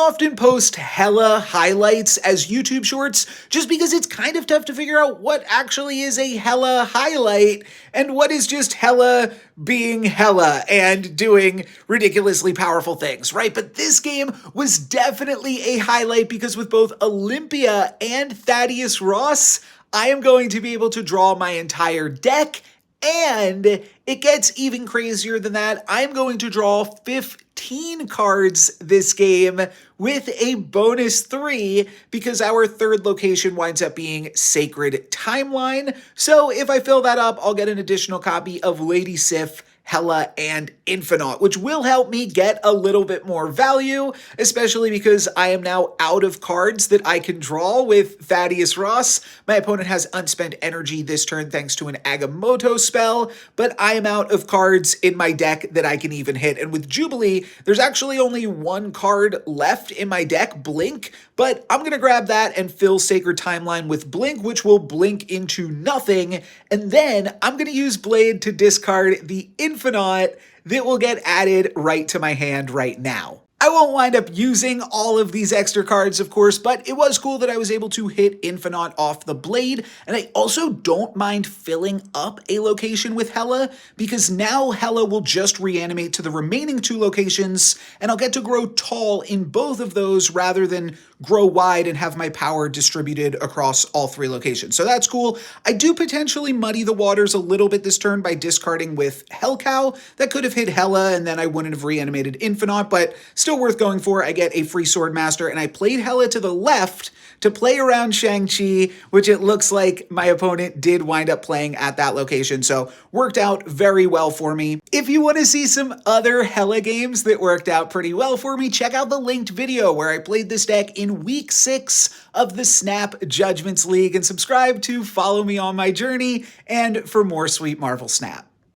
often post Hella highlights as YouTube shorts just because it's kind of tough to figure out what actually is a Hella highlight and what is just Hella being Hella and doing ridiculously powerful things, right? But this game was definitely a highlight because with both Olympia and Thaddeus Ross, I am going to be able to draw my entire deck. And it gets even crazier than that. I'm going to draw 15 cards this game with a bonus 3 because our third location winds up being Sacred Timeline. So if I fill that up, I'll get an additional copy of Lady Sif, Hella, and Infinite, which will help me get a little bit more value, especially because I am now out of cards that I can draw with Thaddeus Ross. My opponent has unspent energy this turn thanks to an Agamotto spell, but I am out of cards in my deck that I can even hit. And with Jubilee, there's actually only one card left in my deck, Blink, but I'm going to grab that and fill Sacred Timeline with Blink, which will blink into nothing. And then I'm going to use Blade to discard the Infinite that will get added right to my hand right now. I won't wind up using all of these extra cards, of course, but it was cool that I was able to hit Infinite off the Blade, and I also don't mind filling up a location with Hella, because now Hella will just reanimate to the remaining 2 locations, and I'll get to grow tall in both of those rather than grow wide and have my power distributed across all 3 locations. So that's cool. I do potentially muddy the waters a little bit this turn by discarding with Hellcow. That could have hit Hella, and then I wouldn't have reanimated Infinite, but still worth going for. I get a free Swordmaster, and I played Hella to the left to play around Shang-Chi, which it looks like my opponent did wind up playing at that location, so worked out very well for me. If you want to see some other Hella games that worked out pretty well for me, check out the linked video where I played this deck in Week 6 of the Snap Judgments League, and subscribe to follow me on my journey and for more sweet Marvel Snap.